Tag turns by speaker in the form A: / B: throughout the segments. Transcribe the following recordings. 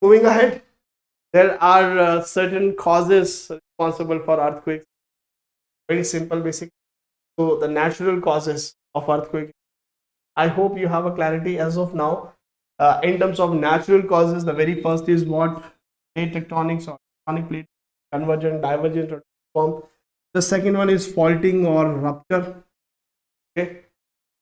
A: Moving ahead, there are certain causes responsible for earthquakes. Very simple, basic. So the natural causes of earthquake. I hope you have a clarity as of now. In terms of natural causes, the very first is what? Plate tectonics or tectonic plate, convergent, divergent, or form. The second one is faulting or rupture. Okay,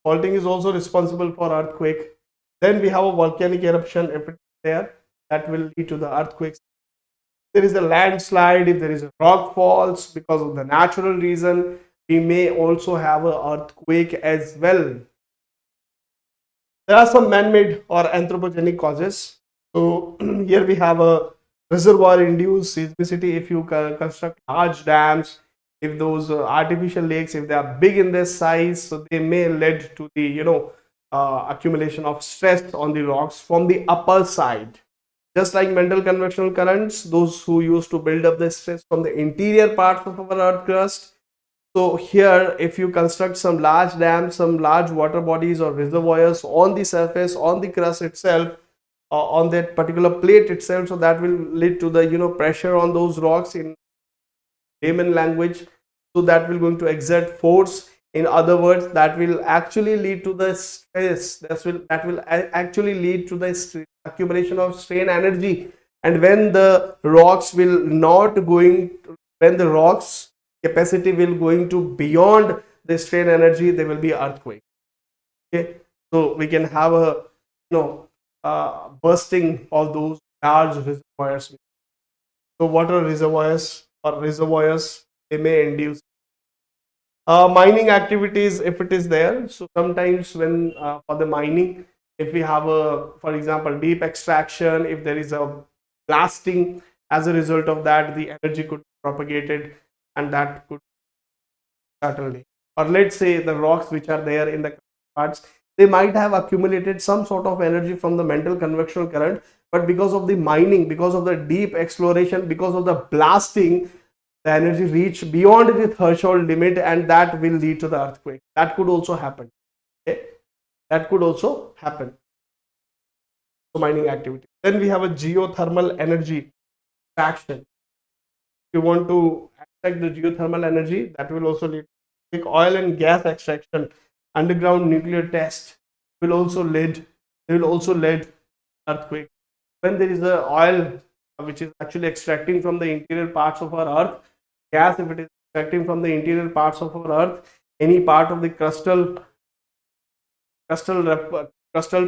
A: faulting is also responsible for earthquake. Then we have a volcanic eruption. If it's there, that will lead to the earthquakes. There is a landslide, if there is a rock falls because of the natural reason, we may also have an earthquake as well. There are some man-made or anthropogenic causes. So here we have a reservoir induced seismicity. If you construct large dams, if those artificial lakes, if they are big in their size, so they may lead to the accumulation of stress on the rocks from the upper side. Just like Mantle convectional currents, those who used to build up the stress from the interior parts of our earth crust. So here, if you construct some large dams, some large water bodies or reservoirs on the surface, on the crust itself, on that particular plate itself, so that will lead to the pressure on those rocks in layman language. So that will going to exert force. In other words, that will actually lead to the stress. That will actually lead to the accumulation of strain energy. And when the rocks will not going, when the rocks capacity will going to beyond the strain energy, there will be earthquake. Okay, so we can have a bursting of those large reservoirs. So water reservoirs or reservoirs, they may induce mining activities if it is there. So sometimes when for the mining, if we have a, for example, deep extraction, if there is a blasting, as a result of that, the energy could be propagated, and that could certainly, or let's say the rocks which are there in the parts, they might have accumulated some sort of energy from the Mantle convectional current, but because of the mining, because of the deep exploration, because of the blasting, the energy reach beyond the threshold limit, and that will lead to the earthquake. That could also happen. Okay, that could also happen. So mining activity. Then we have a geothermal energy extraction. If you want to extract the geothermal energy, that will also lead to like oil and gas extraction. Underground nuclear test will also lead. They will also lead earthquake. When there is a oil which is actually extracting from the interior parts of our earth, gas if it is extracting from the interior parts of our earth, any part of the crustal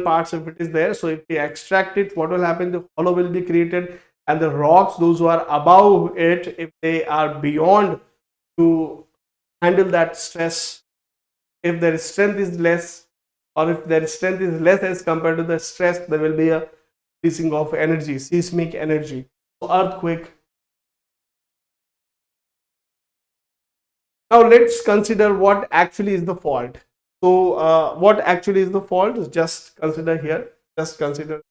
A: parts if it is there, so if we extract it, what will happen? The hollow will be created, and the rocks, those who are above it, if they are beyond to handle that stress, if their strength is less, or if their strength is less as compared to the stress, there will be a releasing of energy, seismic energy. So earthquake. Now let's consider what actually is the fault. So what actually is the fault? Just consider here. Just consider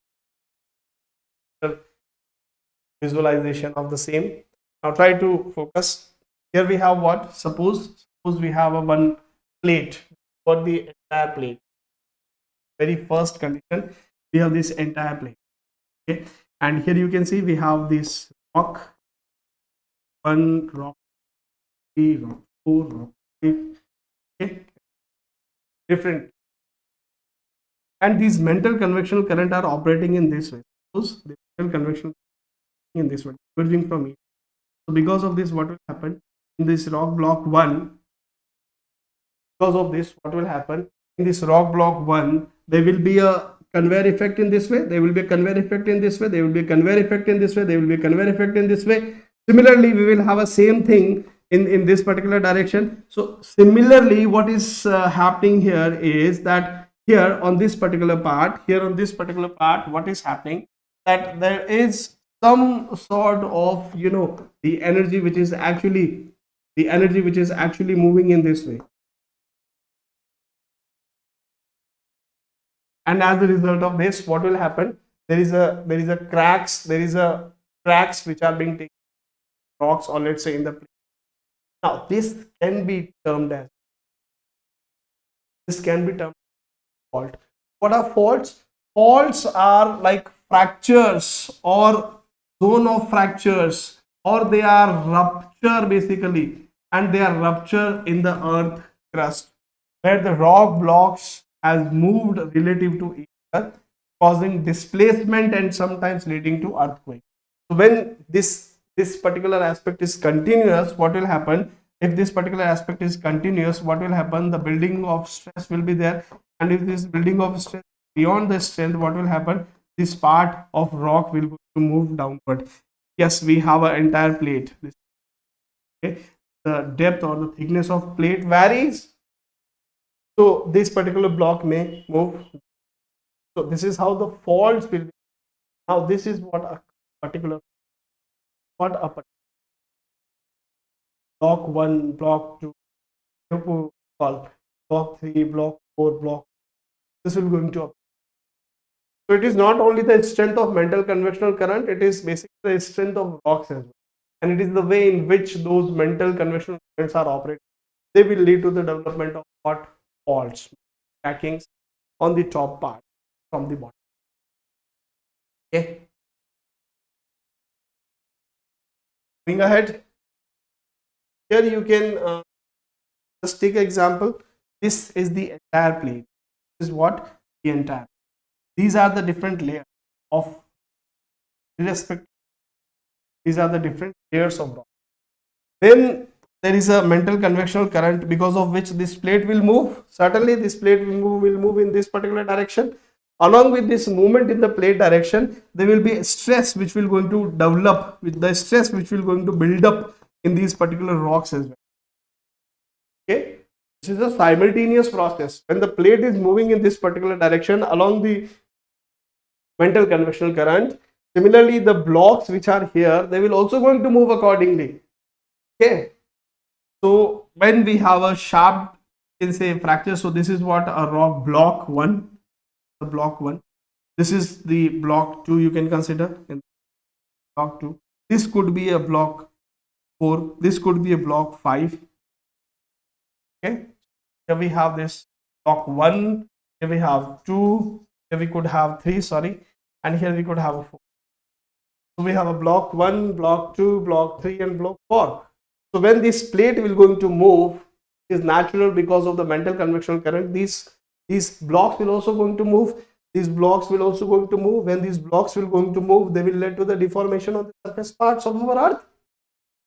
A: visualization of the same. Now try to focus. Here we have what? Suppose we have a one plate for the entire plate. Very first condition, we have this entire plate. Okay, and here you can see we have this rock, one rock, three rock, four rock, five. Okay, different, and these Mantle convectional current are operating in this way. Suppose the Mantle convection in this way, diverging from it. So because of this, what will happen in this rock block 1? Because of this, what will happen in this rock block 1? There will be a conveyor effect in this way. There will be a conveyor effect in this way. There will be a conveyor effect in this way. There will be a conveyor effect in this way. Similarly, we will have a same thing in this particular direction. So similarly, what is happening here is that here on this particular part, what is happening, that there is some sort of the energy which is actually moving in this way, and as a result of this, what will happen? There is a cracks which are being taken rocks, or let's say in the plate. Now this can be termed as fault. What are faults? Faults are like fractures or zone of fractures, or they are rupture basically, and they are rupture in the earth crust where the rock blocks has moved relative to each other, causing displacement and sometimes leading to earthquake. So when this particular aspect is continuous, what will happen? If this particular aspect is continuous, what will happen? The building of stress will be there, and if this building of stress beyond the strength, what will happen? This part of rock will go to move downward. Yes, we have an entire plate. Okay, the depth or the thickness of plate varies, so this particular block may move. So this is how the faults will be. Now this is what a particular block 1, block 2, call block 3, block 4, block. This will going to appear. So it is not only the strength of Mantle convectional current, it is basically the strength of rocks as well. And it is the way in which those Mantle convectional currents are operated. They will lead to the development of what? Faults, crackings on the top part from the bottom. Okay. Going ahead. Here you can just take an example. This is the entire plate. This is what? The entire. These are the different layers of irrespective. These are the different layers of rock. Then there is a Mantle convectional current because of which this plate will move. Certainly this plate will move in this particular direction. Along with this movement in the plate direction, there will be stress which will going to develop, with the stress which will going to build up in these particular rocks as well. Okay, this is a simultaneous process. When the plate is moving in this particular direction along the Mantle convectional current, similarly the blocks which are here, they will also going to move accordingly. Okay, so when we have a sharp, in say fracture, so this is what a rock block 1, the block 1. This is the block 2, you can consider in block 2. This could be a block 4, this could be a block 5. Okay, here we have this block 1, here we have 2, here we could have 3, sorry, and here we could have a 4. So we have a block 1, block 2, block 3, and block 4. So when this plate will going to move, is natural because of the Mantle convectional current. These blocks will also going to move. These blocks will also going to move. When these blocks will going to move, they will lead to the deformation of the surface parts of our earth.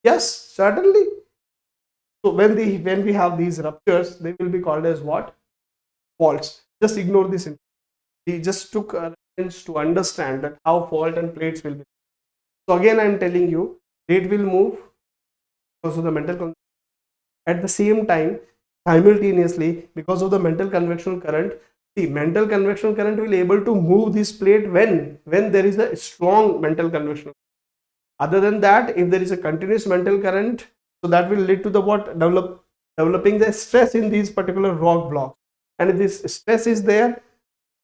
A: Yes, certainly. So when we have these ruptures, they will be called as what? Faults. Just ignore this. We just took a reference to understand that how fault and plates will be. So again, I am telling you, plate will move because of the Mantle. At the same time, simultaneously, because of the Mantle convectional current, the Mantle convectional current will able to move this plate when there is a strong Mantle convectional. Other than that, if there is a continuous Mantle current, so that will lead to the what? Developing the stress in these particular rock blocks. And if this stress is there,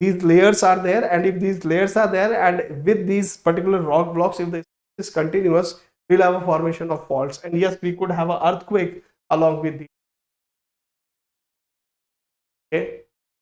A: these layers are there, and if these layers are there, and with these particular rock blocks, if the stress is continuous, we'll have a formation of faults. And yes, we could have an earthquake along with the. Okay.